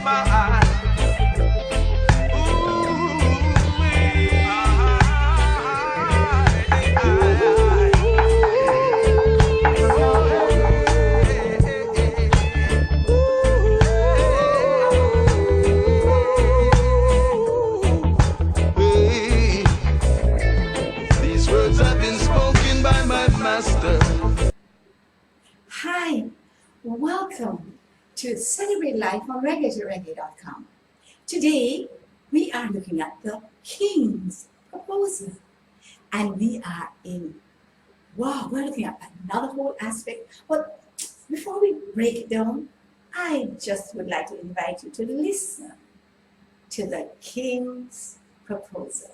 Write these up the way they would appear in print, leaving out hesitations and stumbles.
my eyes. These words have been spoken by my master. Hi, welcome to Celebrate Life on reggae.com. Today, we are looking at the King's proposal. And we are we're looking at another whole aspect. But before we break it down, I just would like to invite you to listen to the King's proposal.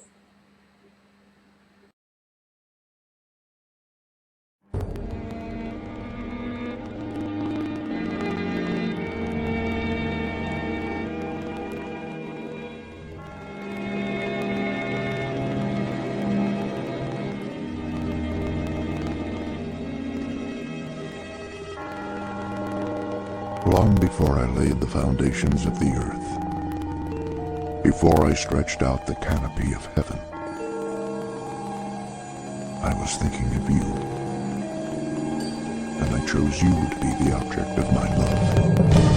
Long before I laid the foundations of the earth, before I stretched out the canopy of heaven, I was thinking of you, and I chose you to be the object of my love.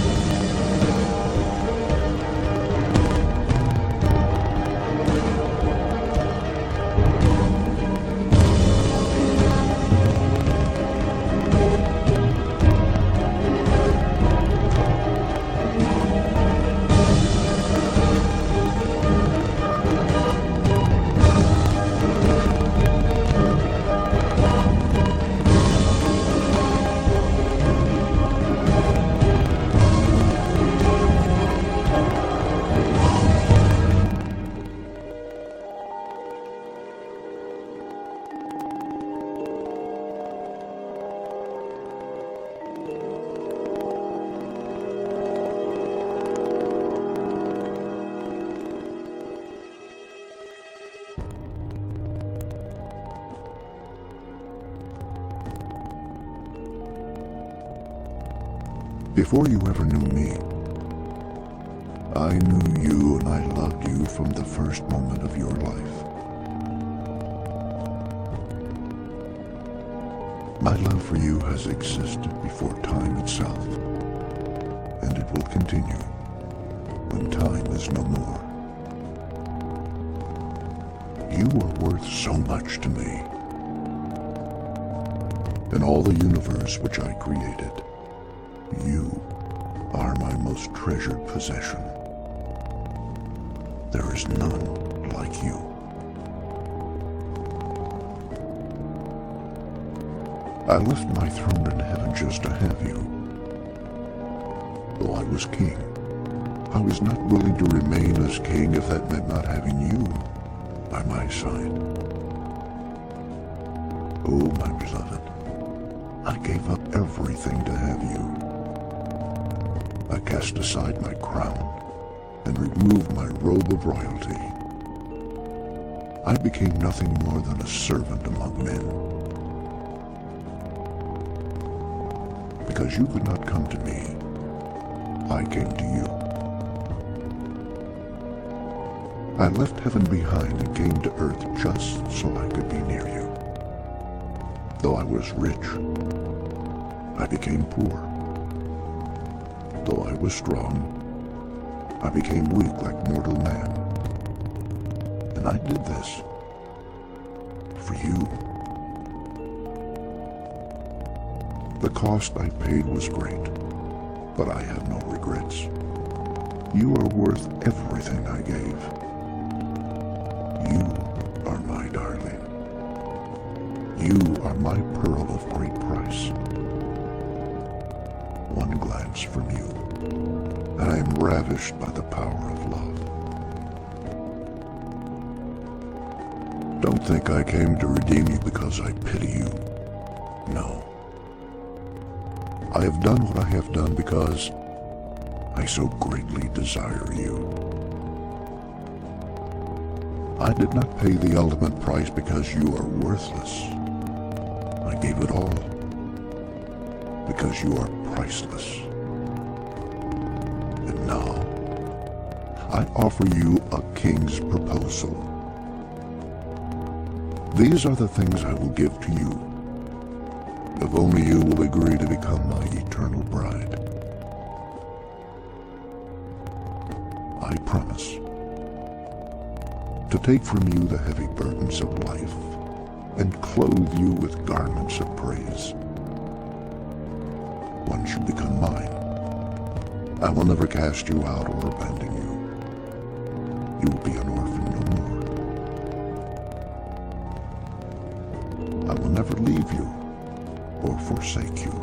Before you ever knew me, I knew you and I loved you from the first moment of your life. My love for you has existed before time itself, and it will continue when time is no more. You are worth so much to me. In all the universe which I created, you are my most treasured possession. There is none like you. I left my throne in heaven just to have you. Though I was king, I was not willing to remain as king if that meant not having you by my side. Oh, my beloved, I gave up everything to have you. I cast aside my crown and removed my robe of royalty. I became nothing more than a servant among men. Because you could not come to me, I came to you. I left heaven behind and came to earth just so I could be near you. Though I was rich, I became poor. Though I was strong, I became weak like mortal man. And I did this for you. The cost I paid was great, but I have no regrets. You are worth everything I gave. You are my darling. You are my pearl of great price. One glance from you, and I am ravished by the power of love. Don't think I came to redeem you because I pity you. No. I have done what I have done because I so greatly desire you. I did not pay the ultimate price because you are worthless. I gave it all because you are priceless. And now I offer you a king's proposal. These are the things I will give to you, if only you will agree to become my eternal bride. I promise to take from you the heavy burdens of life and clothe you with garments of praise. Once you become mine, I will never cast you out or abandon you. You will be an orphan no more. I will never leave you or forsake you.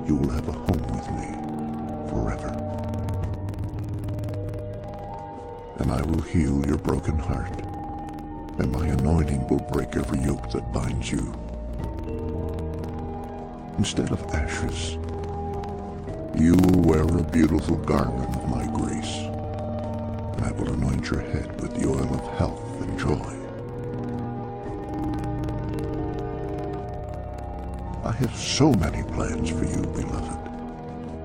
You will have a home with me forever. And I will heal your broken heart, and my anointing will break every yoke that binds you. Instead of ashes, you will wear a beautiful garment of my grace, and I will anoint your head with the oil of health and joy. I have so many plans for you, beloved,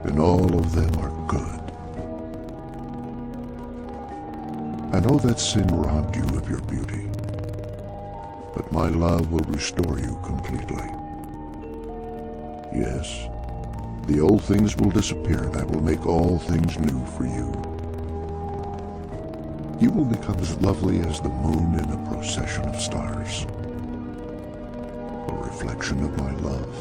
and all of them are good. I know that sin robbed you of your beauty, but my love will restore you completely. Yes, the old things will disappear, and I will make all things new for you. You will become as lovely as the moon in a procession of stars, a reflection of my love.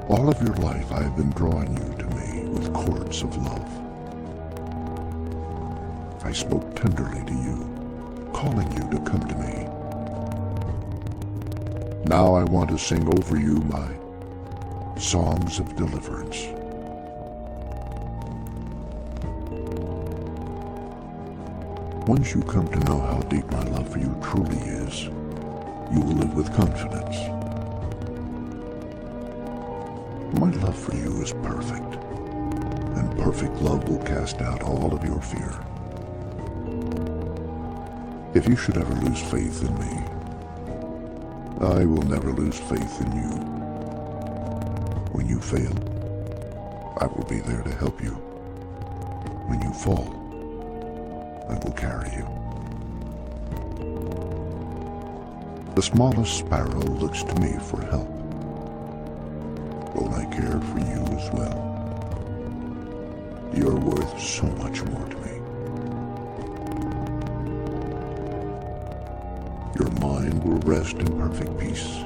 All of your life I have been drawing you to me with cords of love. I spoke tenderly to you, calling you to come to me. Now I want to sing over you my songs of deliverance. Once you come to know how deep my love for you truly is, you will live with confidence. My love for you is perfect, and perfect love will cast out all of your fear. If you should ever lose faith in me, I will never lose faith in you. When you fail, I will be there to help you. When you fall, I will carry you. The smallest sparrow looks to me for help. Won't I care for you as well? You're worth so much more to me. Your mind will rest in perfect peace,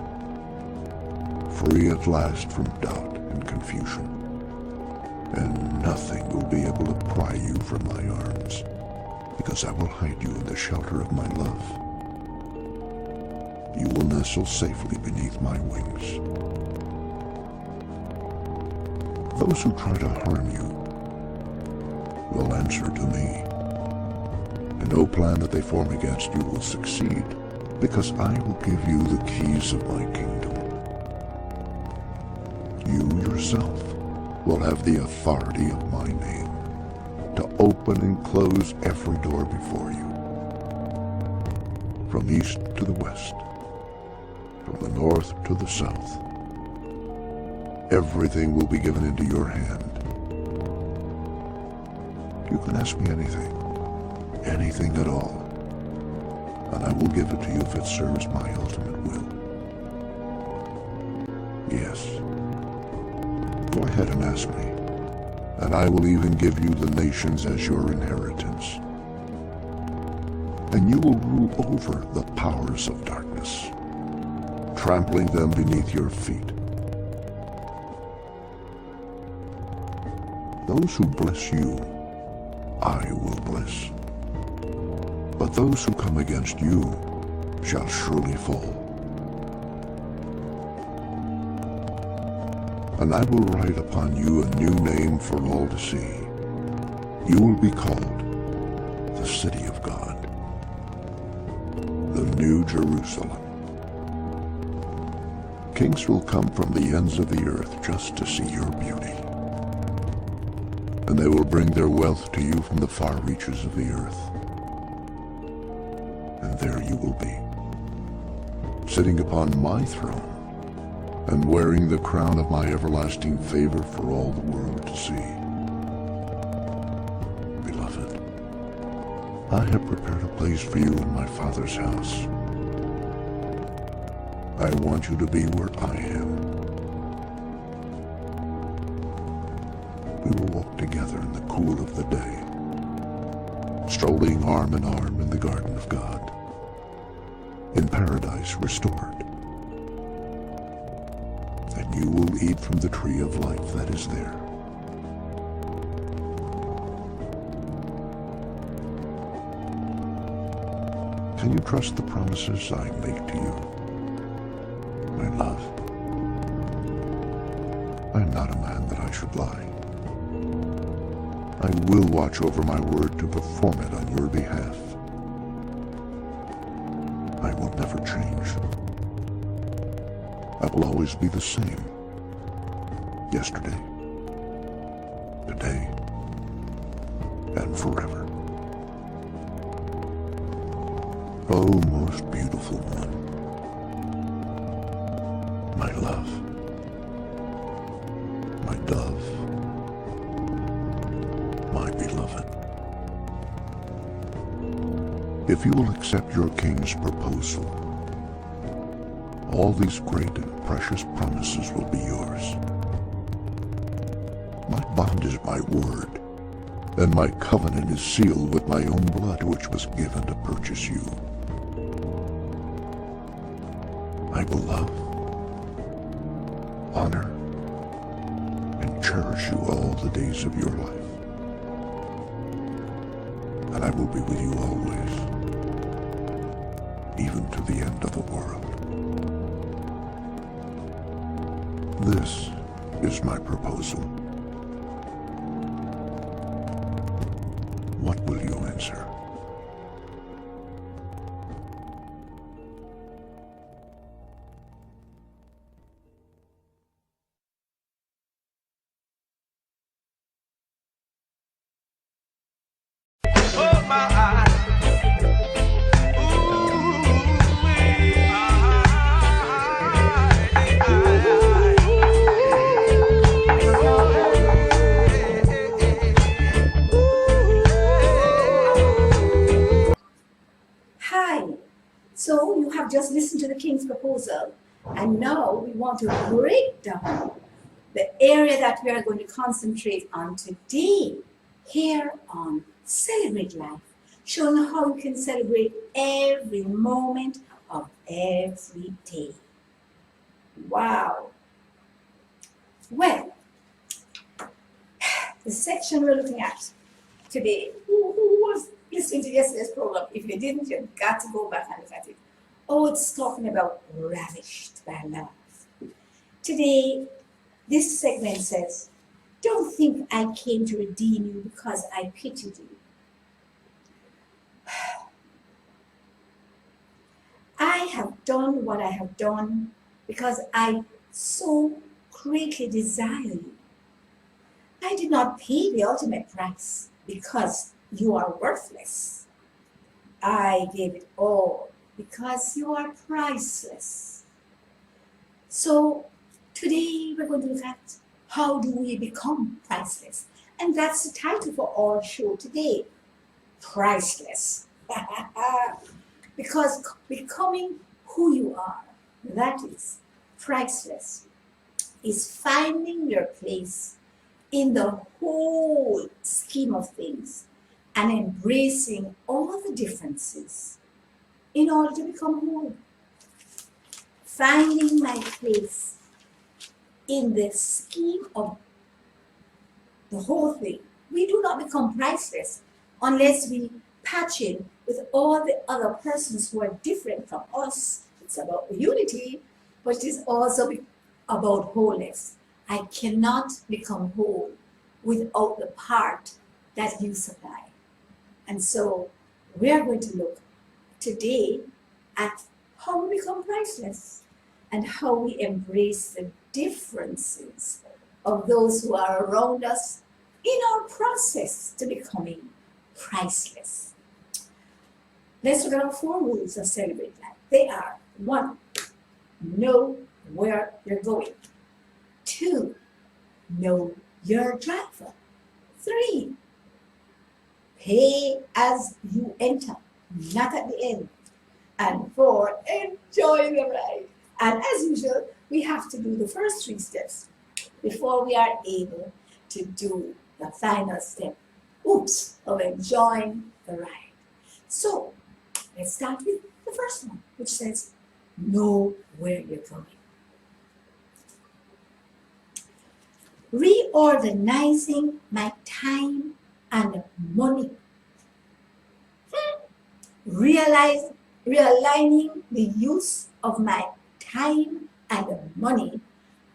free at last from doubt and confusion, and nothing will be able to pry you from my arms, because I will hide you in the shelter of my love. You will nestle safely beneath my wings. Those who try to harm you will answer to me, and no plan that they form against you will succeed, because I will give you the keys of my kingdom. You yourself will have the authority of my name to open and close every door before you. From east to the west, from the north to the south, everything will be given into your hand. You can ask me anything at all, and I will give it to you if it serves my ultimate will. Yes, go ahead and ask me, and I will even give you the nations as your inheritance. And you will rule over the powers of darkness, trampling them beneath your feet. Those who bless you, I will bless. But those who come against you shall surely fall. And I will write upon you a new name for all to see. You will be called the City of God, the New Jerusalem. Kings will come from the ends of the earth just to see your beauty. And they will bring their wealth to you from the far reaches of the earth. And there you will be, sitting upon my throne, and wearing the crown of my everlasting favor for all the world to see. I have prepared a place for you in my Father's house. I want you to be where I am. We will walk together in the cool of the day, strolling arm in arm in the garden of God, in paradise restored. And you will eat from the tree of life that is there. Can you trust the promises I make to you, my love? I am not a man that I should lie. I will watch over my word to perform it on your behalf. I will never change. I will always be the same. Yesterday, today, and forever. Oh, most beautiful one, my love, my dove, my beloved. If you will accept your king's proposal, all these great and precious promises will be yours. My bond is my word, and my covenant is sealed with my own blood, which was given to purchase you. I will love, honor, and cherish you all the days of your life. And I will be with you always, even to the end of the world. This is my proposal. What will you answer? Oh my eyes. Hi. So you have just listened to the King's proposal, and now we want to break down the area that we are going to concentrate on today here on Celebrate Life, showing how you can celebrate every moment of every day. Wow. Well, the section we're looking at today, who was listening to yesterday's program? If you didn't, you've got to go back and look at it. Oh, it's talking about ravished by love. Today, this segment says, don't think I came to redeem you because I pitied you. I have done what I have done because I so greatly desire you. I did not pay the ultimate price because you are worthless. I gave it all because you are priceless. So today we're going to look at how do we become priceless? And that's the title for our show today, Priceless. Because becoming who you are, that is priceless, is finding your place in the whole scheme of things and embracing all the differences in order to become whole. Finding my place in the scheme of the whole thing. We do not become priceless unless we patch in with all the other persons who are different from us. It's about unity, but it is also about wholeness. I cannot become whole without the part that you supply. And so we are going to look today at how we become priceless and how we embrace the differences of those who are around us in our process to becoming priceless. Let's look at our 4 rules of Celebrate Life. They are: 1, know where you're going. 2, know your driver. 3, Pay as you enter, not at the end. And 4, enjoy the ride. And as usual, we have to do the first 3 steps before we are able to do the final step, of enjoying the ride. So let's start with the first one, which says, know where you're going. Reorganizing my time and money. Realigning the use of my time and money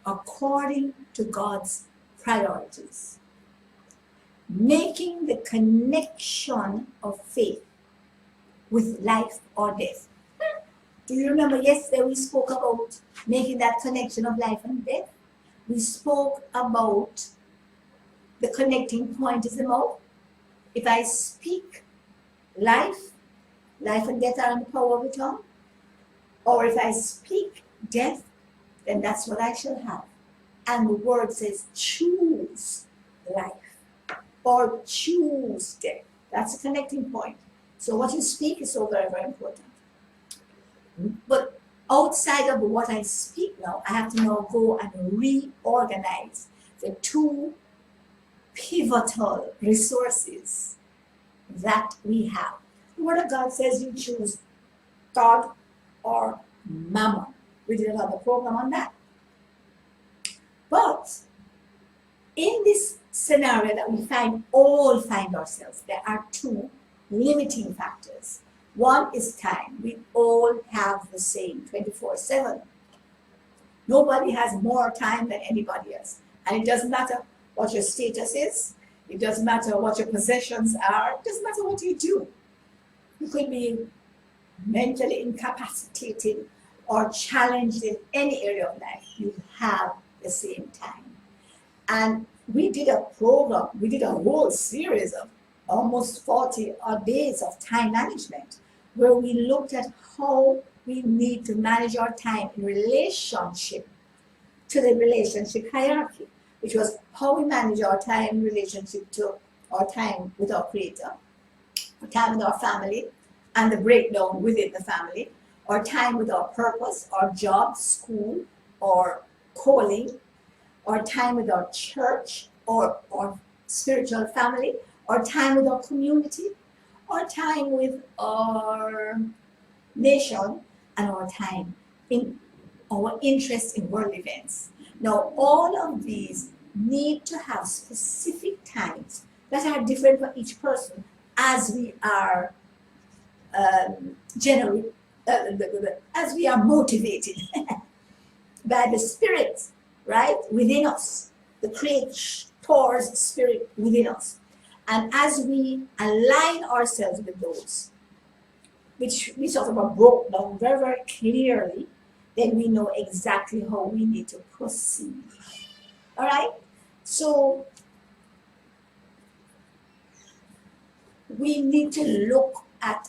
according to God's priorities. Making the connection of faith with life or death. Do you remember yesterday we spoke about making that connection of life and death? We spoke about the connecting point is the mouth. If I speak life and death are in the power of the tongue. Or if I speak death, then that's what I shall have. And the word says choose life or choose death. That's a connecting point. So what you speak is so very, very important. But outside of what I speak now, I have to now go and reorganize the 2 pivotal resources that we have. The Word of God says you choose God or Mammon. We did another program on that. But in this scenario that we all find ourselves, there are 2 limiting factors. One is time. We all have the same 24/7. Nobody has more time than anybody else. And it doesn't matter what your status is. It doesn't matter what your possessions are. It doesn't matter what you do. You could be mentally incapacitated or challenged in any area of life. You have the same time. And we did a program, we did a whole series of almost 40 odd days of time management, where we looked at how we need to manage our time in relationship to the relationship hierarchy, which was how we manage our time in relationship to our time with our Creator, our time with our family, and the breakdown within the family, our time with our purpose, our job, school, or calling, our time with our church or spiritual family, our time with our community, our time with our nation, and our time in our interest in world events. Now, all of these need to have specific times that are different for each person as we are as we are motivated by the Spirit, right, within us, the Creator's Spirit within us. And as we align ourselves with those, which we sort of broke down very, very clearly, then we know exactly how we need to proceed. All right? So we need to look at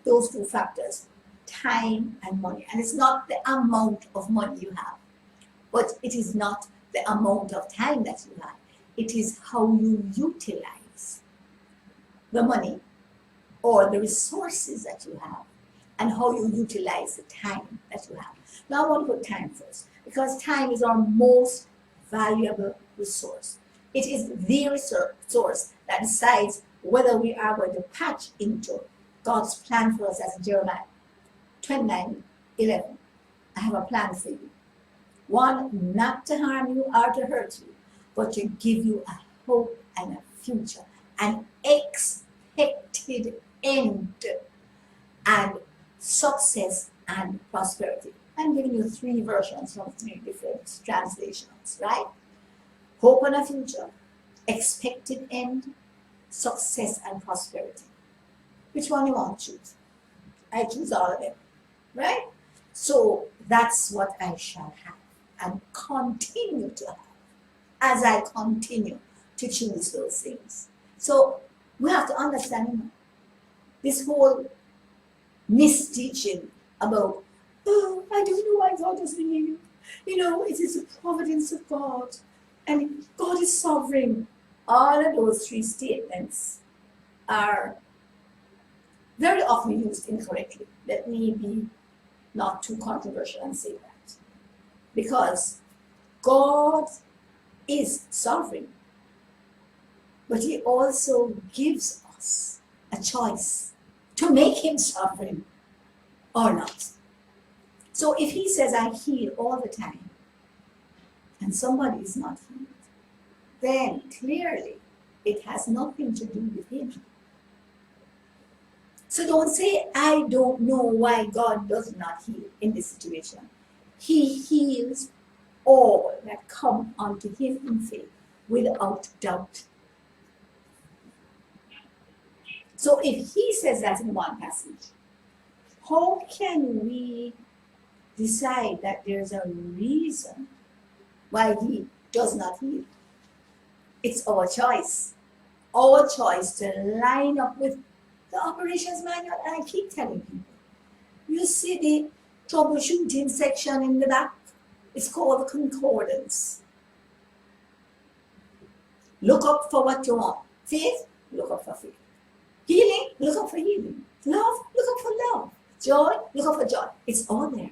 those 2 factors, time and money. And it's not the amount of money you have, but it is not the amount of time that you have. It is how you utilize the money or the resources that you have and how you utilize the time that you have. Now I want to put time first, because time is our most valuable resource. It is the resource that decides whether we are going to patch into God's plan for us, as Jeremiah 29:11. I have a plan for you. One, not to harm you or to hurt you, but to give you a hope and a future, an expected end, and success and prosperity. I'm giving you 3 versions from 3 different translations, right? Hope and a future, expected end, success and prosperity. Which one you want to choose? I choose all of them, right? So that's what I shall have and continue to have as I continue to choose those things. So we have to understand this whole misteaching about, oh, I don't know why God doesn't hear you. You know, it is the providence of God and God is sovereign. All of those 3 statements are very often used incorrectly. Let me be not too controversial and say that. Because God is sovereign, but he also gives us a choice to make him sovereign or not. So if he says, I heal all the time, and somebody is not healed, then clearly it has nothing to do with him. So don't say, I don't know why God does not heal in this situation. He heals all that come unto him in faith without doubt. So if he says that in one passage, how can we decide that there's a reason why he does not heal? It's our choice. Our choice to line up with the operations manual. And I keep telling people, you see the troubleshooting section in the back? It's called concordance. Look up for what you want. Faith, look up for faith. Healing, look up for healing. Love, look up for love. Joy, look up for joy. It's all there.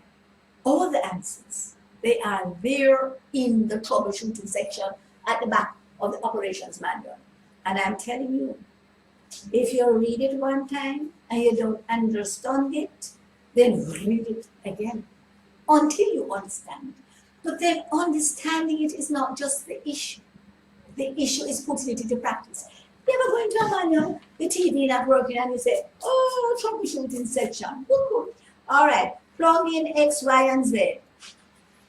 All the answers. They are there in the troubleshooting section at the back of the operations manual. And I'm telling you, if you read it one time and you don't understand it, then read it again until you understand. But then understanding it is not just the issue. The issue is putting it into practice. You ever go into a manual, the TV not working, and you say, oh, troubleshooting section. Woo. All right, plug in X, Y, and Z.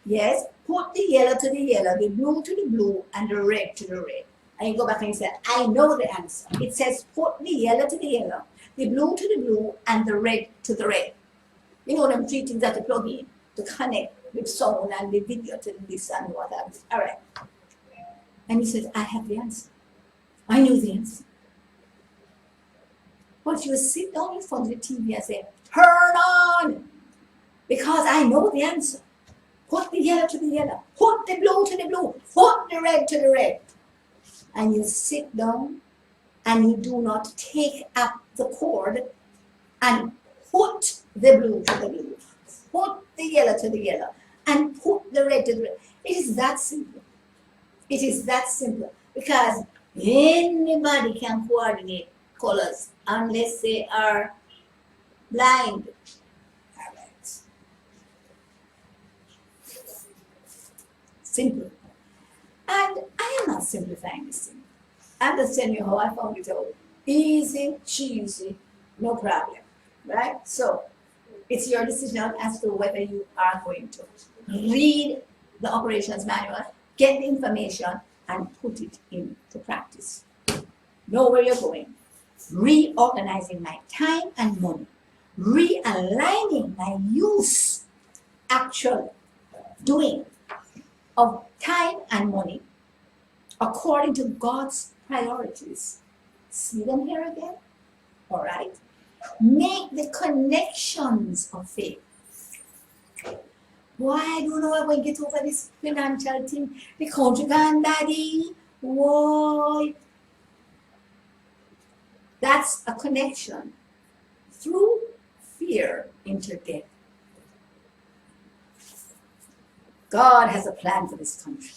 Yes, put the yellow to the yellow, the blue to the blue, and the red to the red. And you go back and you say, I know the answer. It says put the yellow to the yellow, the blue to the blue, and the red to the red. You know them three things that you plug in to connect with sound and the video to this and what else. All right. And he says, I have the answer. I knew the answer. But you sit down in front of the TV and say, turn on, because I know the answer. Put the yellow to the yellow, put the blue to the blue, put the red to the red. And you sit down and you do not take up the cord and put the blue to the blue, put the yellow to the yellow, and put the red to the red. It is that simple. It is that simple, because anybody can coordinate colors unless they are blind. All right. Simple. And I am not simplifying this thing. I'm just telling you how I found it out. Easy, cheesy, no problem. Right? So it's your decision as to whether you are going to read the operations manual, get the information, and put it into practice. Know where you're going. Reorganizing my time and money. Realigning my use, actual doing of time and money according to God's priorities. See them here again? All right. Make the connections of faith. Why I don't know I'm going to get over this financial thing. The country gone, daddy. Why? That's a connection through fear into death. God has a plan for this country.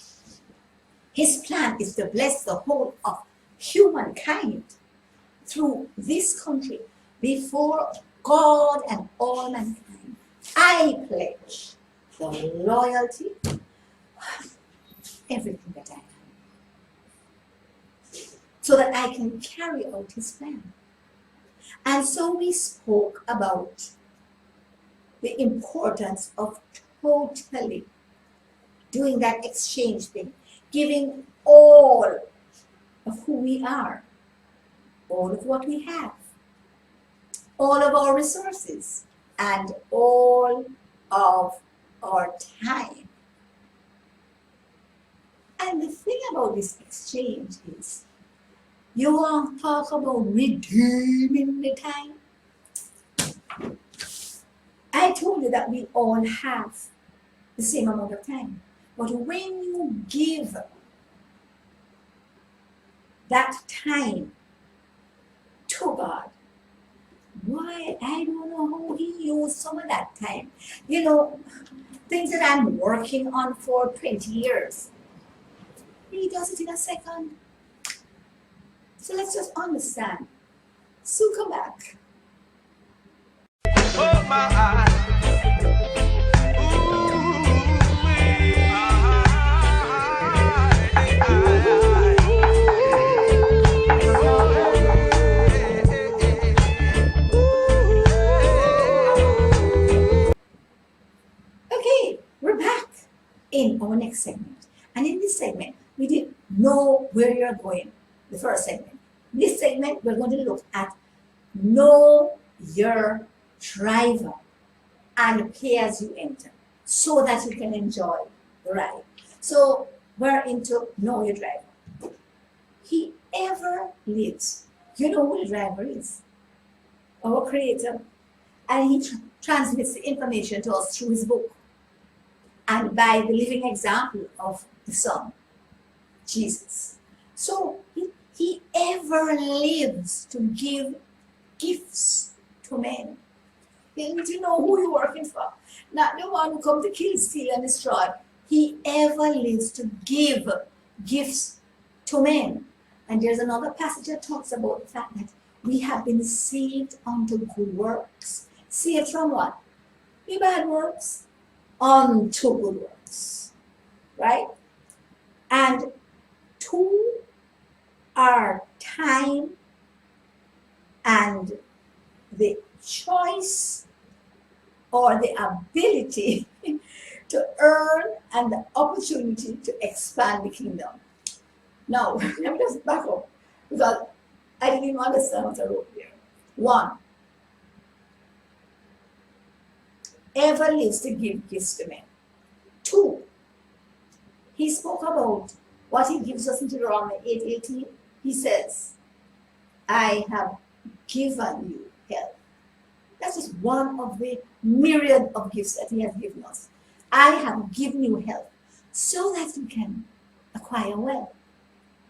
His plan is to bless the whole of humankind through this country before God and all mankind. I pledge the loyalty, everything that I am, so that I can carry out his plan. And so we spoke about the importance of totally doing that exchange thing, giving all of who we are, all of what we have, all of our resources, and all of our time. And the thing about this exchange is, you want to talk about redeeming the time? I told you that we all have the same amount of time. But when you give that time to God. Why? I don't know how he used some of that time. You know, things that I'm working on for 20 years. He does it in a second. So let's just understand. So come back. Oh my. Okay, we're back in our next segment. And in this segment, we didn't know where you're going. The first segment. This segment, we're going to look at know your driver and pay as you enter so that you can enjoy the ride. So we're into know your driver. He ever lives. You know who the driver is? Our creator. And he transmits the information to us through his book and by the living example of the Son, Jesus. So he ever lives to give gifts to men. You need to know who you're working for. Not the one who comes to kill, steal, and destroy. He ever lives to give gifts to men. And there's another passage that talks about the fact that we have been saved unto good works. Saved from what? The bad works unto good works. Right? And to our time and the choice or the ability to earn and the opportunity to expand the kingdom. Now, let me just back up because I didn't even understand what I wrote there. One, ever lives to give gifts to men. Two, he spoke about what he gives us in Deuteronomy 8:18. He says, I have given you health. That's just one of the myriad of gifts that he has given us. I have given you health so that you can acquire wealth,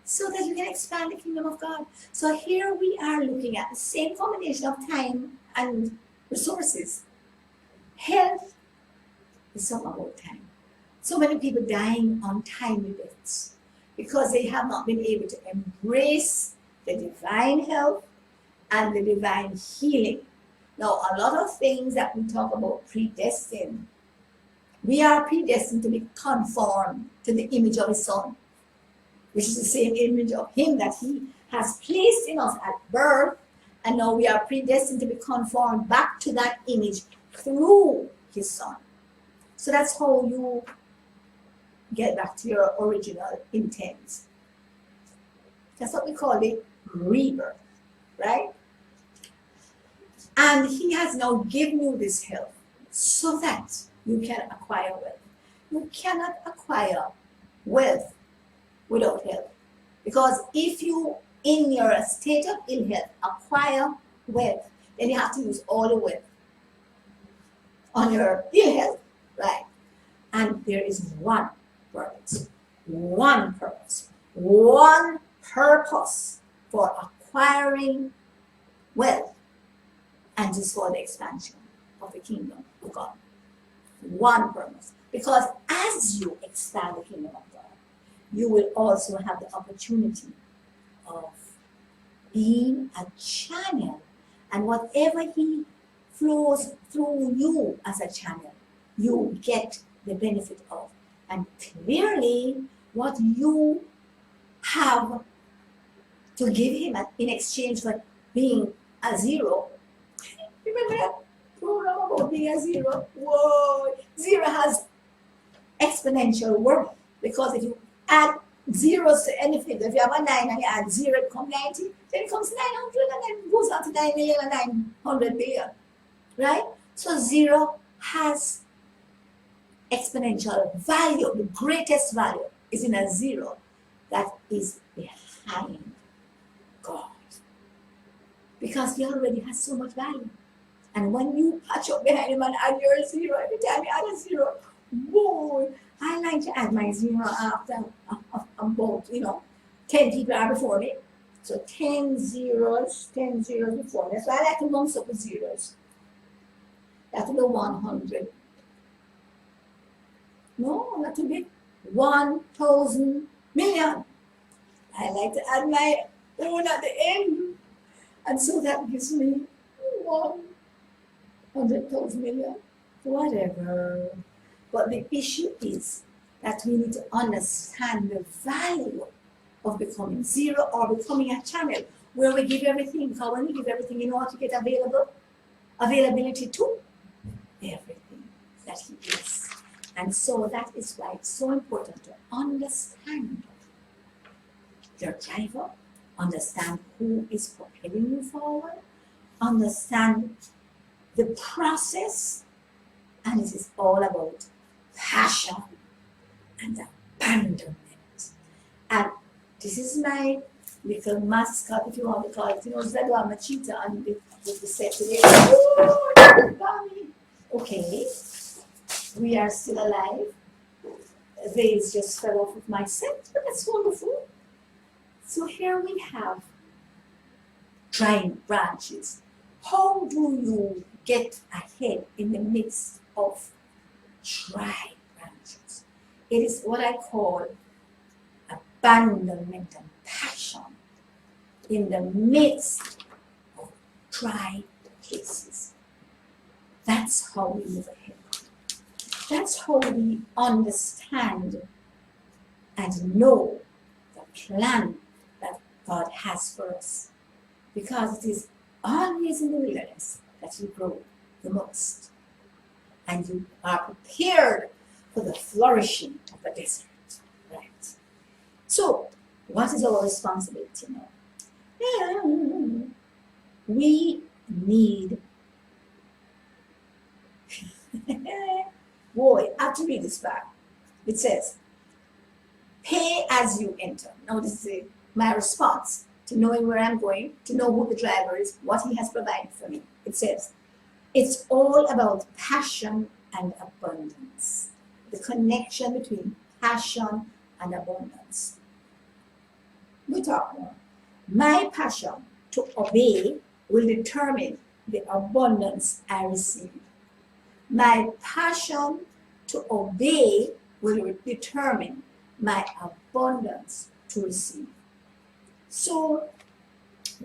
so that you can expand the kingdom of God. So here we are looking at the same combination of time and resources. Health is all about time. So many people dying untimely deaths because they have not been able to embrace the divine health and the divine healing. Now, a lot of things that we talk about predestined, we are predestined to be conformed to the image of his Son, which is the same image of him that he has placed in us at birth, and now we are predestined to be conformed back to that image through his Son. So that's how you get back to your original intent. That's what we call it rebirth, right? And he has now given you this health so that you can acquire wealth. You cannot acquire wealth without health. Because if you, in your state of ill health, acquire wealth, then you have to use all the wealth on your ill health, right? And there is one purpose for acquiring wealth, and just for the expansion of the kingdom of God. One purpose. Because as you expand the kingdom of God, you will also have the opportunity of being a channel, and whatever he flows through you as a channel, you get the benefit of. And clearly, what you have to give him in exchange for being a zero. Remember that program about being a zero? Whoa! Zero has exponential worth, because if you add zeros to anything, if you have a 9 and you add 0, it becomes 90, then it comes 900 and then it goes on to 9 million and 900 billion. Right? So zero has exponential value. The greatest value is in a zero that is behind God. Because he already has so much value. And when you patch up behind him and add your zero, every time you add a zero, boy, I like to add my zero after about, 10 people are before me. So 10 zeros, 10 zeros before. That's why I like to mix up the zeros. That will be 100. No, not too big. 1,000 million. I like to add my own at the end. And so that gives me 100,000 million. Whatever. But the issue is that we need to understand the value of becoming zero or becoming a channel where we give everything. Because when we give everything, in order to get availability to everything that he is. And so that is why it's so important to understand your driver, understand who is propelling you forward, understand the process, and it is all about passion and abandonment. And this is my little mascot, if you want to call it. You know, that I'm a cheetah and the set today. Okay, we are still alive. Vase just fell off of my set, but that's wonderful. So here we have drying branches. How do you get ahead in the midst of dry branches? It is what I call abandonment and passion in the midst of dry places. That's how we move ahead. That's how we understand and know the plan that God has for us. Because it is always in the wilderness that you grow the most. And you are prepared for the flourishing of the desert. Right. So, what is our responsibility now? We need boy, I have to read this back. It says, pay as you enter. Now this is my response to knowing where I'm going, to know who the driver is, what he has provided for me. It says, it's all about passion and abundance. The connection between passion and abundance. We talk more. My passion to obey will determine the abundance I receive. My passion to obey will determine my abundance to receive. So,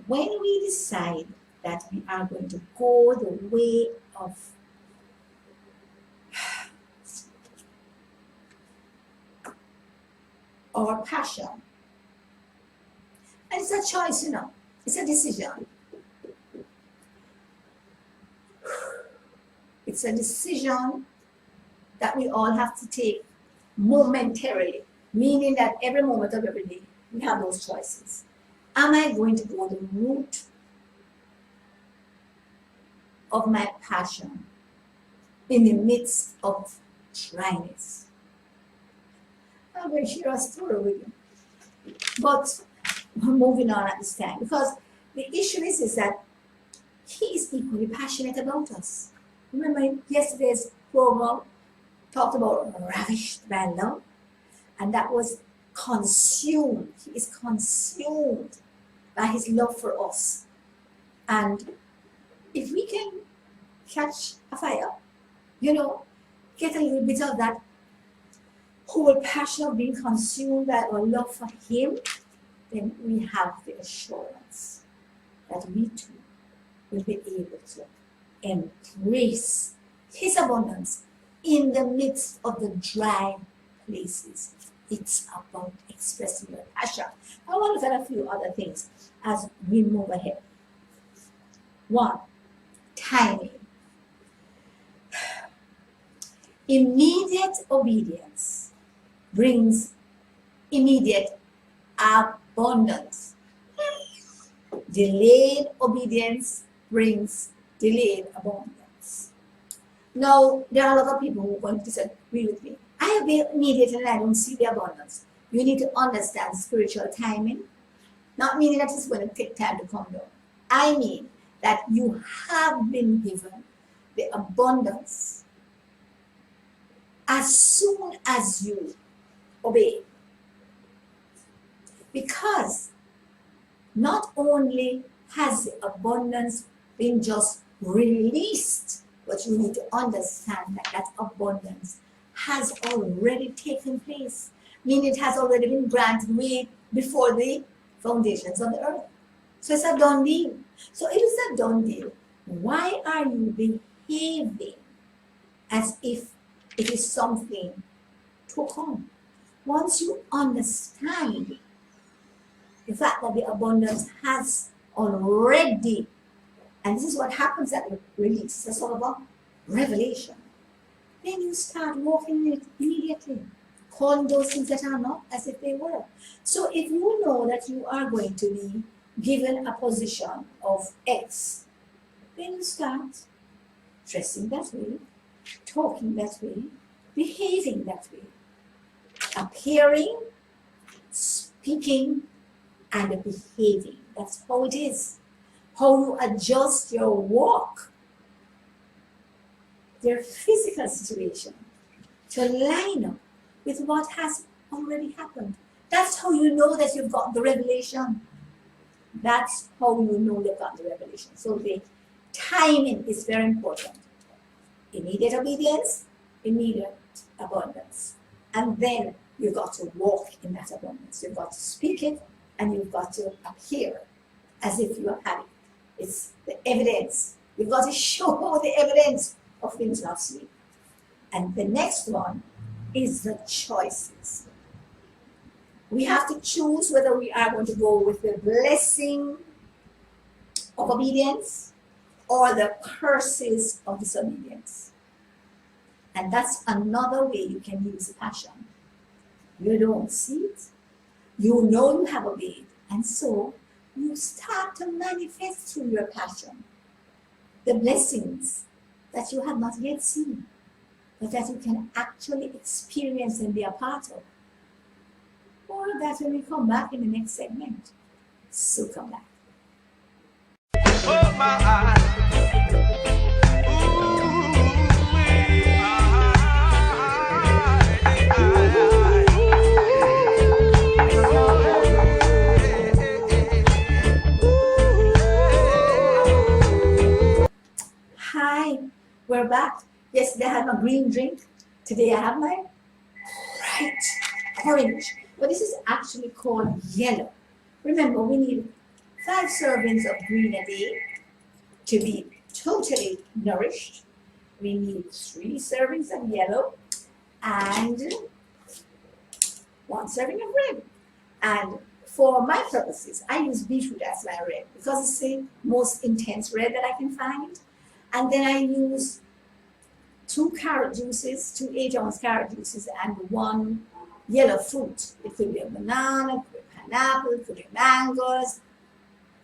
when we decide that we are going to go the way of our passion, and it's a choice, you know, it's a decision. It's a decision that we all have to take momentarily, meaning that every moment of every day we have those choices. Am I going to go the route of my passion in the midst of dryness? I'm going to share a story with you. But we're moving on at this time because the issue is that he is equally passionate about us. Remember yesterday's program talked about ravished by love, and that was consumed. He is consumed by his love for us. And if we can catch a fire, you know, get a little bit of that whole passion of being consumed by our love for him, then we have the assurance that we too will be able to embrace his abundance in the midst of the dry places. It's about expressing your passion. I want to look at a few other things as we move ahead. One, timing. Immediate obedience brings immediate abundance. Delayed obedience brings delayed abundance. Now, there are a lot of people who are going to disagree with me. I obey immediately and I don't see the abundance. You need to understand spiritual timing, not meaning that it's going to take time to come down. I mean that you have been given the abundance as soon as you obey. Because not only has the abundance been just released, but you need to understand that that abundance has already taken place, meaning it has already been granted way before the foundations of the earth. So it's a done deal. So it is a done deal. Why are you behaving as if it is something to come? Once you understand the fact that the abundance has already, and this is what happens at the release, it's all about revelation. Then you start walking in it immediately, calling those things that are not as if they were. So if you know that you are going to be given a position of X, then you start dressing that way, talking that way, behaving that way, appearing, speaking, and behaving. That's how it is. How you adjust your walk, their physical situation, to line up with what has already happened. That's how you know that you've got the revelation. That's how you know you've got the revelation. So the timing is very important. Immediate obedience, immediate abundance. And then you've got to walk in that abundance. You've got to speak it, and you've got to appear as if you have had it. It's the evidence. You've got to show the evidence of things not seen. And the next one is the choices. We have to choose whether we are going to go with the blessing of obedience or the curses of disobedience. And that's another way you can use passion. You don't see it. You know you have obeyed. And so you start to manifest through your passion the blessings that you have not yet seen, but that you can actually experience and be a part of. More of that when we come back in the next segment. So come back. Oh my, Hi, we're back. Yesterday I had my green drink. Today I have my bright orange. But this is actually called yellow. Remember, we need 5 servings of green a day to be totally nourished. We need 3 servings of yellow and 1 serving of red. And for my purposes, I use beetroot as my red because it's the most intense red that I can find. And then I use 2 carrot juices, 2 8-ounce carrot juices, and 1 yellow fruit. It could be a banana, it could be pineapple, it could be mangoes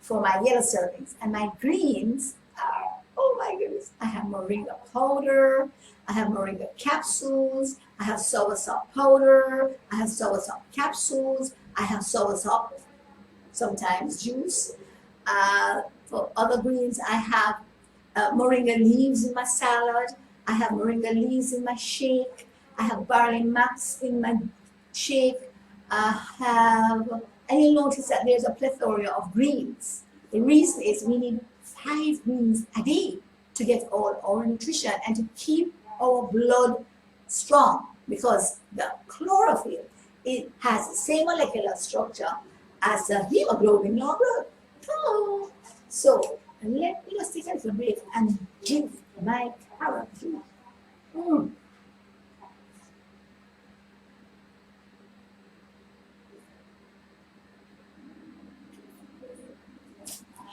for my yellow servings. And my greens are, oh my goodness, I have moringa powder, I have moringa capsules, I have soursop powder, I have soursop capsules, I have soursop, sometimes juice. For other greens, I have moringa leaves in my salad, I have moringa leaves in my shake, I have barley mats in my shake, and you'll notice that there's a plethora of greens. The reason is we need 5 greens a day to get all our nutrition and to keep our blood strong, because the chlorophyll, it has the same molecular structure as the hemoglobin in our blood. Oh. So let me just take a little break and give my carrot juice.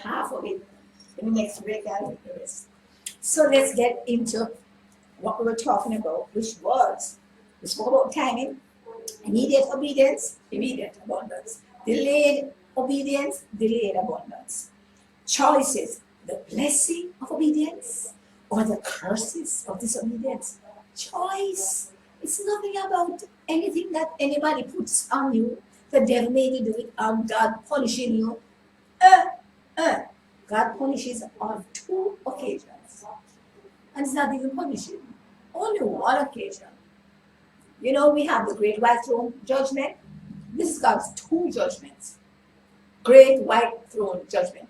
Half of it. In the next break, I'll take the rest. So let's get into what we were talking about, which was, we spoke about timing, immediate obedience, immediate abundance, delayed obedience, delayed abundance, choices, the blessing of obedience or the curses of disobedience. Choice. It's nothing about anything that anybody puts on you. The devil made you do it, or God punishing you. God punishes on 2 occasions. And it's not even punishing. Only 1 occasion. You know, we have the great white throne judgment. This is God's 2 judgments. great white throne judgment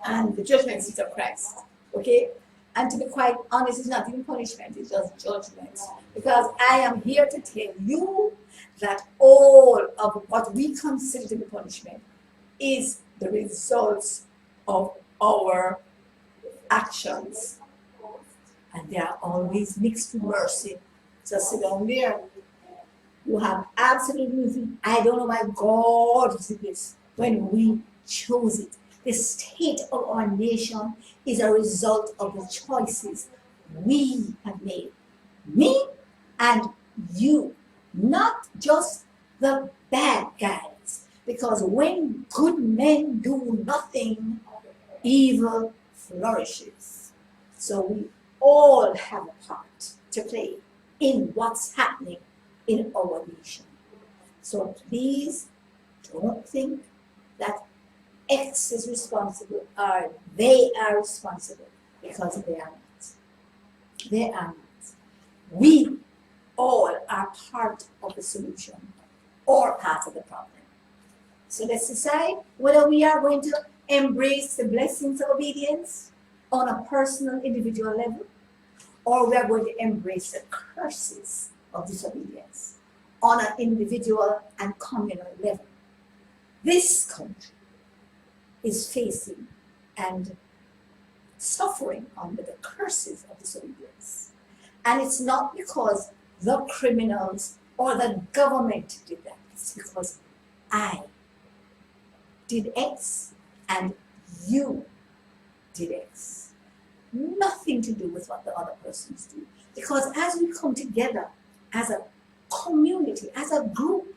and the judgment seat of Christ. Okay? And to be quite honest, it's not even punishment, it's just judgment. Because I am here to tell you that all of what we consider to be punishment is the results of our actions. And they are always mixed with mercy. Just sit down there. You have absolute nothing. I don't know why God did this when we chose it. The state of our nation is a result of the choices we have made. Me and you, not just the bad guys. Because when good men do nothing, evil flourishes. So we all have a part to play in what's happening in our nation. So please don't think that X is responsible or they are responsible, because they are not. They are not. We all are part of the solution or part of the problem. So let's decide whether we are going to embrace the blessings of obedience on a personal, individual level, or we are going to embrace the curses of disobedience on an individual and communal level. This country is facing and suffering under the curses of disobedience. And it's not because the criminals or the government did that. It's because I did X and you did X. Nothing to do with what the other persons do. Because as we come together as a community, as a group,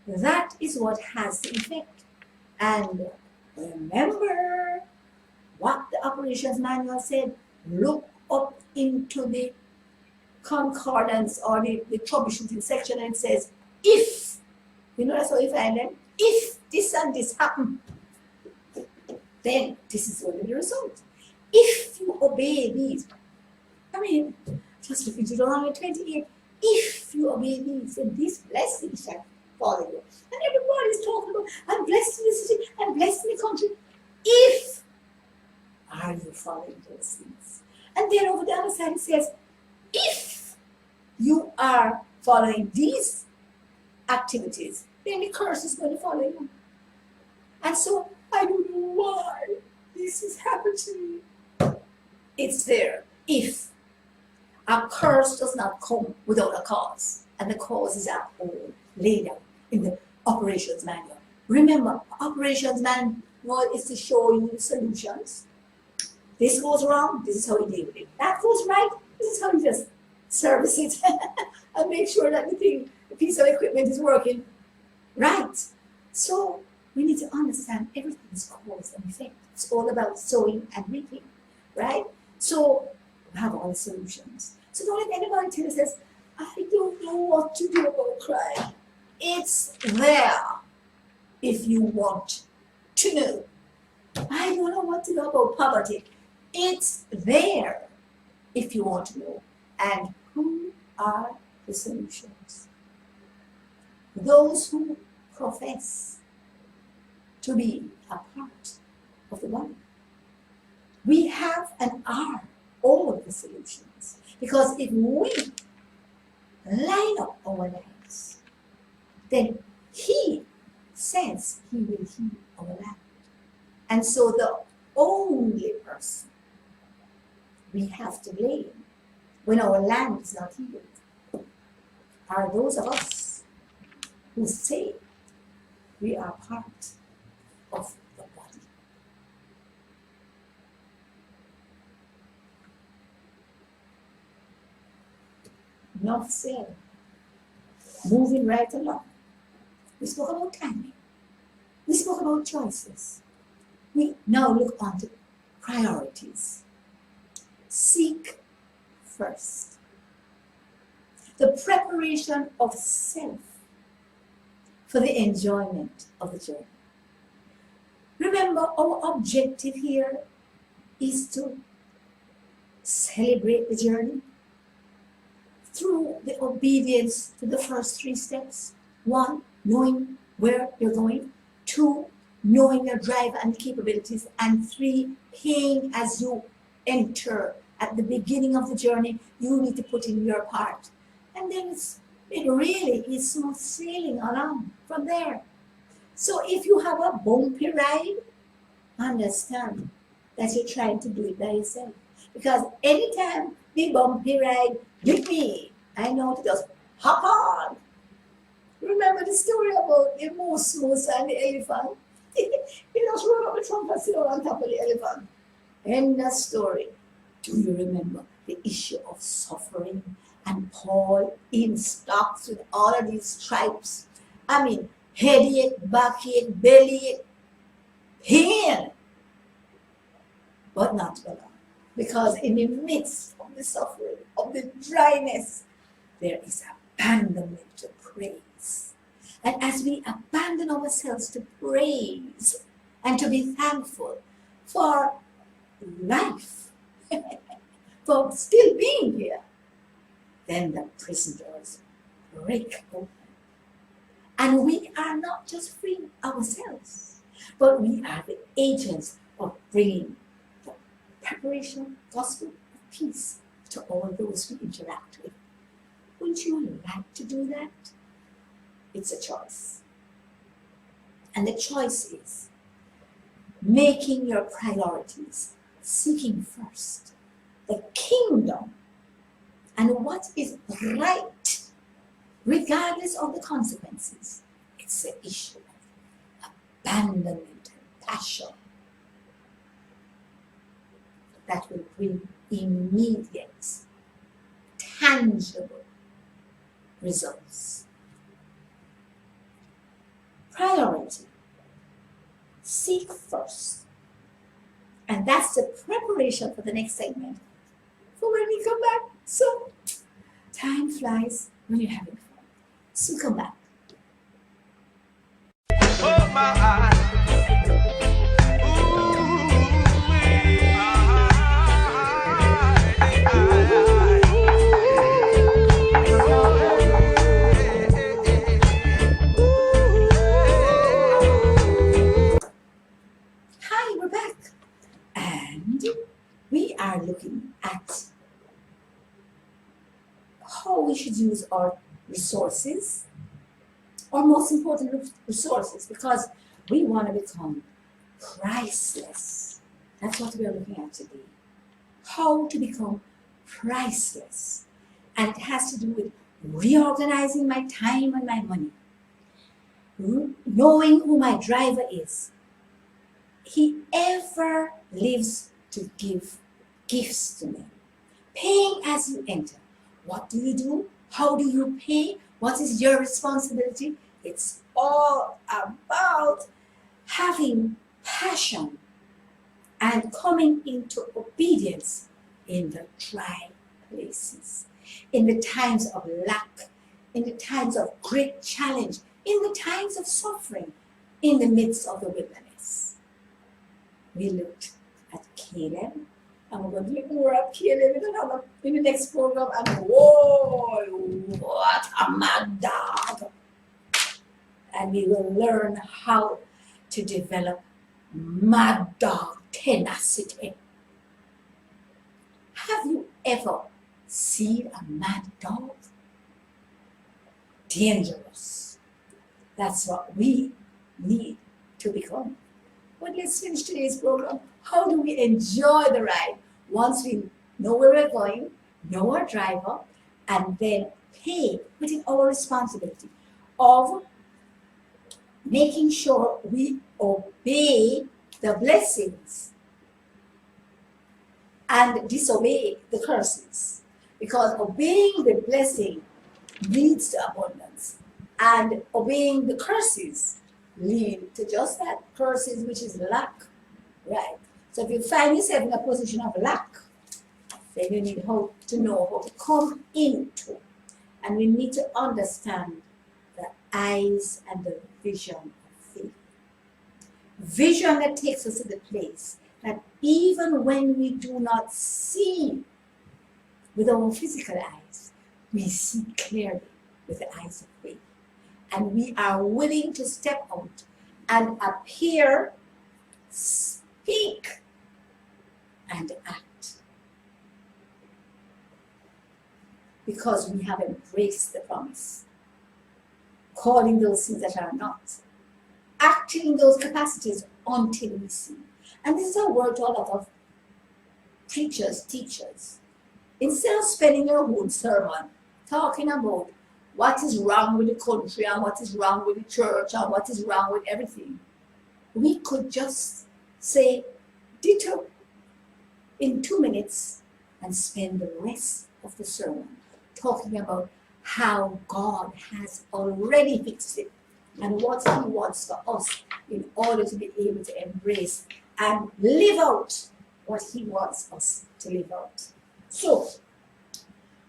that is what has the effect. And remember what the operations manual said, look up into the concordance or the troubleshooting section, and it says, if, you know that's how you find them, if this and this happen, then this is going to be the result. If you obey these, I mean, just look into Deuteronomy 28, if you obey these, then these blessings shall follow you. And everybody is talking about, I'm blessed in the city, I'm blessed in the country. If, are you following those things? And then over the other side it says, if you are following these activities, then the curse is going to follow you. And so I don't know why this has happened to me. It's there. If a curse does not come without a cause, and the cause is at all laid out in the operations manual. Remember, operations manual is to show you the solutions. This goes wrong, this is how you deal with it. That goes right, this is how you just service it and make sure that the piece of equipment is working right. So we need to understand everything's cause and effect. It's all about sowing and reaping, right? So we have all the solutions. So don't let anybody tell us this, I don't know what to do about crime. It's there if you want to know. I don't know what to do about poverty. It's there if you want to know. And who are the solutions? Those who profess to be a part of the body. We have and are all of the solutions. Because if we line up our lives, then He says He will heal our land. And so the only person we have to blame when our land is not healed are those of us who say we are part of the body. Enough said. Moving right along. We spoke about timing. We spoke about choices. We now look on to priorities. Seek first. The preparation of self for the enjoyment of the journey. Remember, our objective here is to celebrate the journey through the obedience to the first 3 steps. 1, knowing where you're going. 2, knowing your drive and capabilities, and 3, paying as you enter. At the beginning of the journey, you need to put in your part. And then it really is smooth sailing along from there. So if you have a bumpy ride, understand that you're trying to do it by yourself. Because anytime the bumpy ride with me, I know to just hop on. Remember the story about the moose and the elephant? He just run up the trunk and sit on top of the elephant. End the story. Do you remember the issue of suffering and Paul in stocks with all of these stripes? I mean, headache, backache, bellyache, pain, but not for long. Because in the midst of the suffering, of the dryness, there is abandonment to praise. And as we abandon ourselves to praise and to be thankful for life, for still being here, then the prison doors break open. And we are not just freeing ourselves, but we are the agents of bringing the preparation, gospel of peace to all those we interact with. Wouldn't you like to do that? It's a choice. And the choice is making your priorities, seeking first the kingdom and what is right, regardless of the consequences. It's the issue of abandonment and passion that will bring immediate, tangible results. Priority. Seek first. And that's the preparation for the next segment for when we come back. So, time flies when you're having fun. So come back. Oh my. Hi, we're back. And we are looking at how we should use our resources, or most important resources, because we want to become priceless. That's what we are looking at today. How to become priceless. And it has to do with reorganizing my time and my money. Knowing who my driver is. He ever lives to give gifts to me. Paying as you enter. What do you do? How do you pay? What is your responsibility? It's all about having passion and coming into obedience in the dry places, in the times of lack, in the times of great challenge, in the times of suffering, in the midst of the wilderness. We looked at Caleb, and we're going to look more at Caleb in the next program. And whoa, what a mad dog! And we will learn how to develop mad dog tenacity. Have you ever seen a mad dog? Dangerous. That's what we need to become. But let's finish today's program. How do we enjoy the ride once we know where we're going, know our driver, and then pay, putting our responsibility of making sure we obey the blessings and disobey the curses. Because obeying the blessing leads to abundance, and obeying the curses lead to just that, curses, which is lack, right? So if you find yourself in a position of lack, then you need to know how to come into, and we need to understand the eyes and the vision of faith. Vision that takes us to the place that even when we do not see with our physical eyes, we see clearly with the eyes of faith. And we are willing to step out and appear, speak, and act. Because we have embraced the promise, calling those things that are not, acting in those capacities until we see. And this is a word to a lot of preachers, teachers. Instead of spending your whole sermon talking about what is wrong with the country and what is wrong with the church and what is wrong with everything, we could just say ditto in 2 minutes and spend the rest of the sermon talking about how God has already fixed it and what He wants for us in order to be able to embrace and live out what He wants us to live out. So,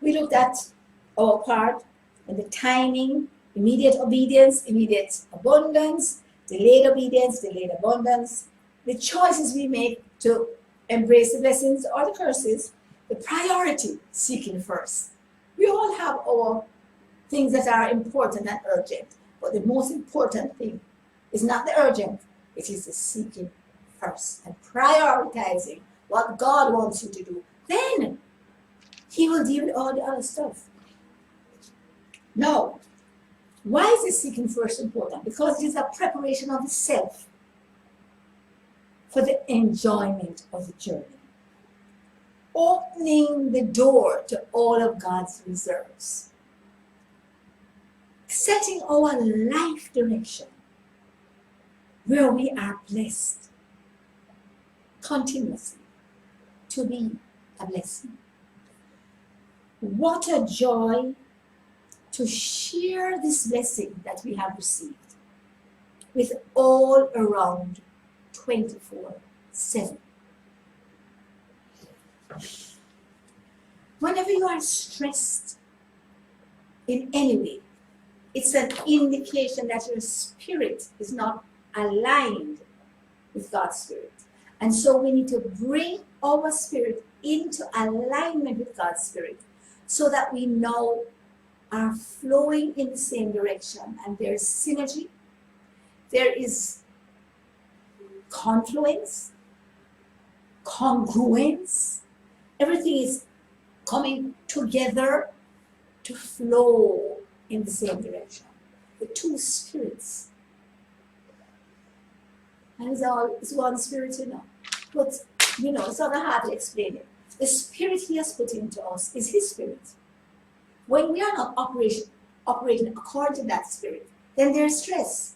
we looked at our part and the timing, immediate obedience, immediate abundance, delayed obedience, delayed abundance, the choices we make to embrace the blessings or the curses, the priority, seeking first. We all have our things that are important and urgent, but the most important thing is not the urgent, it is the seeking first and prioritizing what God wants you to do. Then He will deal with all the other stuff. Now, why is this seeking first important? Because it is a preparation of the self for the enjoyment of the journey. Opening the door to all of God's reserves. Setting our life direction where we are blessed continuously to be a blessing. What a joy to share this blessing that we have received with all around 24/7. Whenever you are stressed in any way, it's an indication that your spirit is not aligned with God's spirit. And so we need to bring our spirit into alignment with God's spirit so that we now are flowing in the same direction and there's synergy, there is confluence, congruence, everything is coming together to flow in the same direction. The two spirits. And it's one spirit, But, it's not hard to explain it. The spirit He has put into us is His spirit. When we are not operating according to that spirit, then there's stress.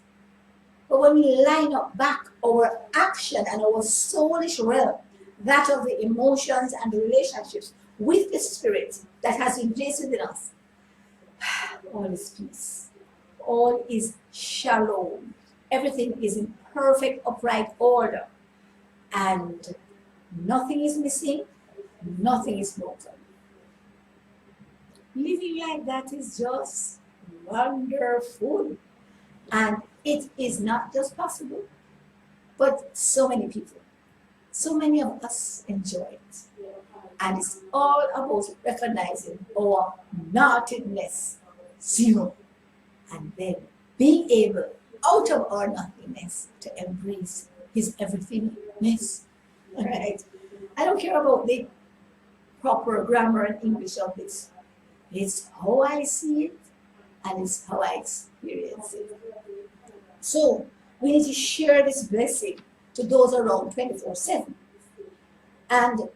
But when we line up back our action and our soulish realm, that of the emotions and the relationships with the spirit that has been placed within us, all is peace. All is shalom. Everything is in perfect, upright order. And nothing is missing, nothing is broken. Living like that is just wonderful. And it is not just possible, but so many people, so many of us enjoy it. And it's all about recognizing our nothingness, zero, and then being able, out of our nothingness, to embrace His everythingness. All right? I don't care about the proper grammar and English of this. It's how I see it, and it's how I experience it. So, we need to share this blessing to those around 24/7. And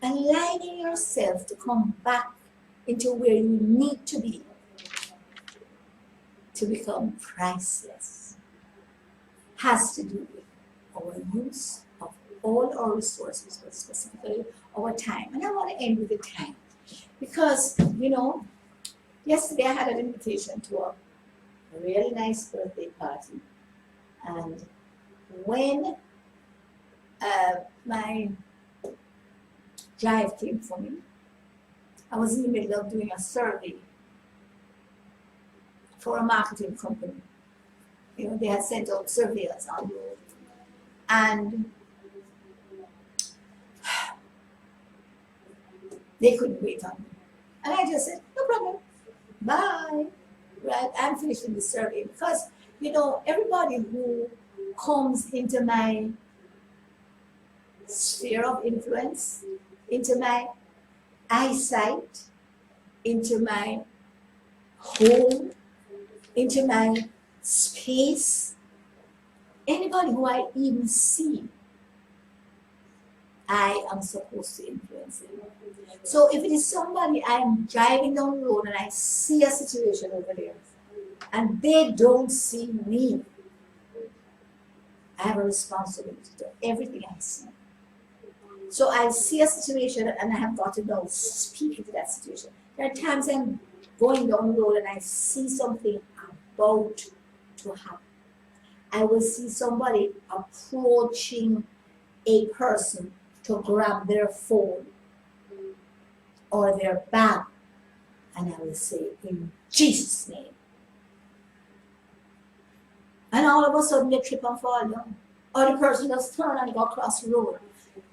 aligning yourself to come back into where you need to be to become priceless has to do with our use of all our resources, but specifically our time. And I want to end with the time. Because, yesterday I had an invitation to a really nice birthday party. And when my drive came for me, I was in the middle of doing a survey for a marketing company. They had sent out surveyors on the road. And they couldn't wait on me. And I just said, no problem, bye. Right, I'm finishing the survey because, everybody who comes into my sphere of influence, into my eyesight, into my home, into my space, anybody who I even see, I am supposed to influence them. So if it is somebody I'm driving down the road and I see a situation over there and they don't see me, I have a responsibility to everything I see. So I see a situation and I have got to now speak into that situation. There are times I'm going down the road and I see something about to happen. I will see somebody approaching a person to grab their phone or their bag, and I will say, in Jesus' name. And all of a sudden they trip and fall down. Or the person just turn and go across the road.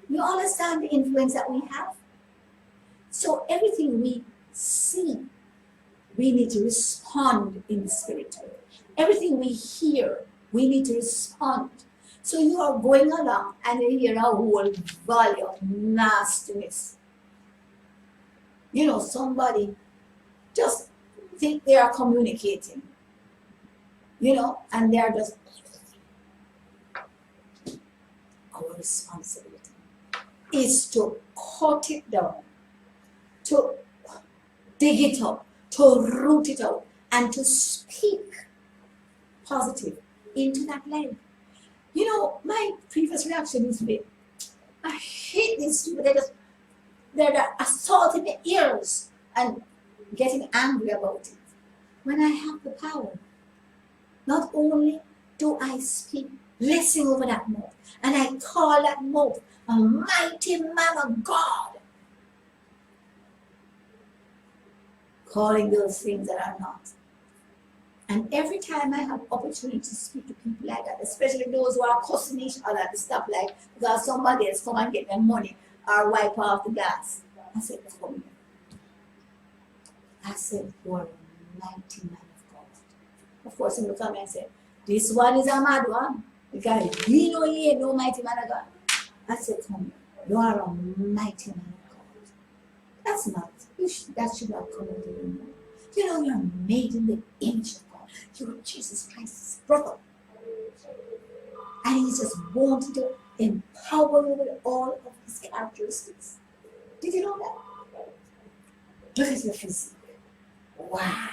You understand the influence that we have? So everything we see, we need to respond in the spirit to it. Everything we hear, we need to respond. So you are going along and you hear a whole volley of nastiness. You know, somebody just think they are communicating, you know, and they are just our responsibility is to cut it down, to dig it up, to root it out, and to speak positive into that life. You know, my previous reaction used to be, I hate these people. They're assaulting the ears and getting angry about it. When I have the power, not only do I speak blessing over that mouth, and I call that mouth a mighty man of God, calling those things that are not. And every time I have opportunity to speak to people like that, especially those who are cussing each other and stuff like, because somebody else come and get their money or wipe off the gas, I said, come here. I said, you are a mighty man of God. Of course, he look at me and said, this one is a mad one, because he know he ain't no mighty man of God. I said, come here, you are a mighty man of God. That's not, that should not come into your mouth. You know, you're made in the image of God. You're Jesus Christ's brother. And he just wanted to empower you with all of his characteristics. Did you know that? Look at your physique. Wow.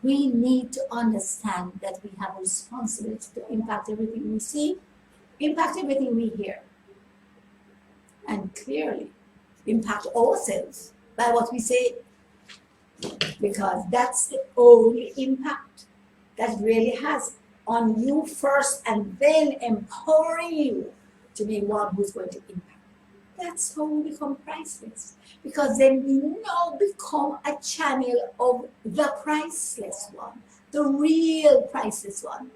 We need to understand that we have a responsibility to impact everything we see, impact everything we hear, and clearly impact ourselves by what we say, because that's the only impact that really has on you first and then empowering you to be one who's going to impact. That's how we become priceless, because then we now become a channel of the priceless one, the real priceless one.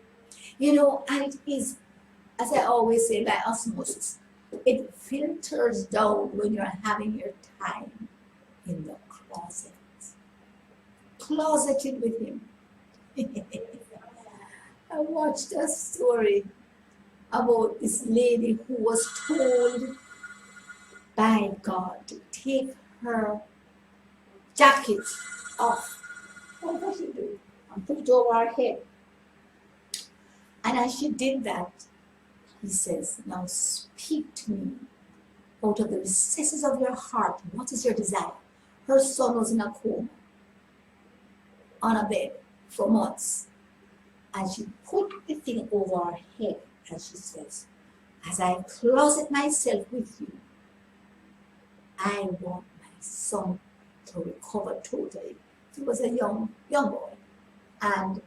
You know, and it is, as I always say, by osmosis. It filters down when you're having your time in the closet. Closeted with him. I watched a story about this lady who was told by God to take her jacket off. What does she do? And put it over her head. And as she did that, he says, now speak to me out of the recesses of your heart. What is your desire? Her son was in a coma, on a bed for months. And she put the thing over her head, and she says, as I closet myself with you, I want my son to recover totally. He was a young boy, and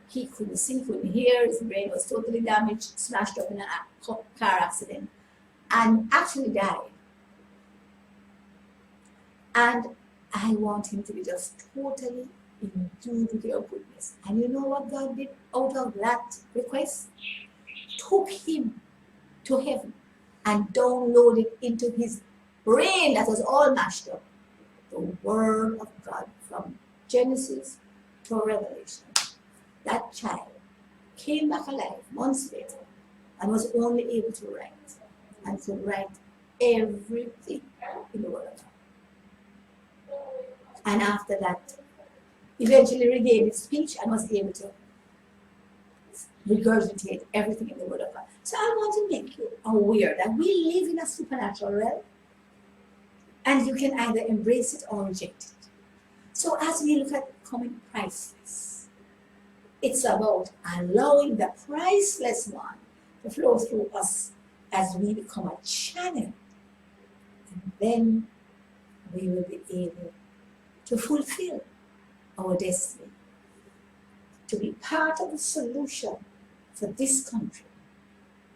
he couldn't see, couldn't hear, his brain was totally damaged, smashed up in a car accident, and actually died. And I want him to be just totally endued with your goodness. And you know what God did out of that request? Took him to heaven and downloaded into his brain that was all mashed up the word of God from Genesis to Revelation. That child came back alive months later and was only able to write and could write everything in the Word of God. And after that, eventually regained his speech and was able to regurgitate everything in the Word of God. So I want to make you aware that we live in a supernatural realm, and you can either embrace it or reject it. So as we look at coming priceless, it's about allowing the priceless one to flow through us as we become a channel. And then we will be able to fulfill our destiny, to be part of the solution for this country,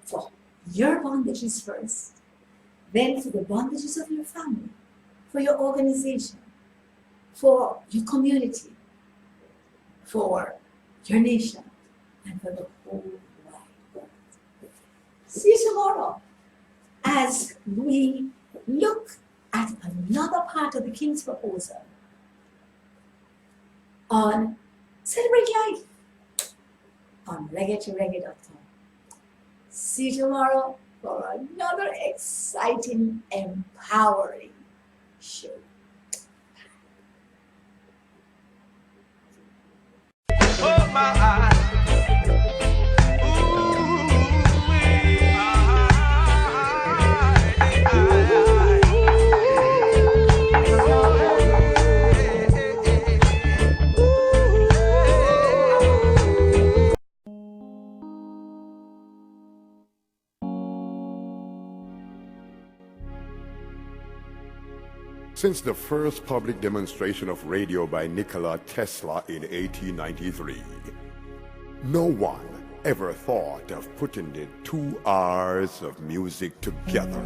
for your bondages first, then for the bondages of your family, for your organization, for your community, for your nation, and for the whole wide world. See you tomorrow as we look at another part of the King's proposal on Celebrate Life on reggae2reggae.com. See you tomorrow for another exciting, empowering show. Oh my eyes. Since the first public demonstration of radio by Nikola Tesla in 1893, no one ever thought of putting the 2 hours of music together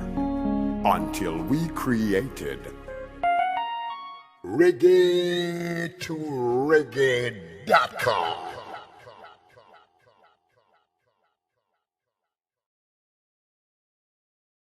until we created Reggae2Reggae.com.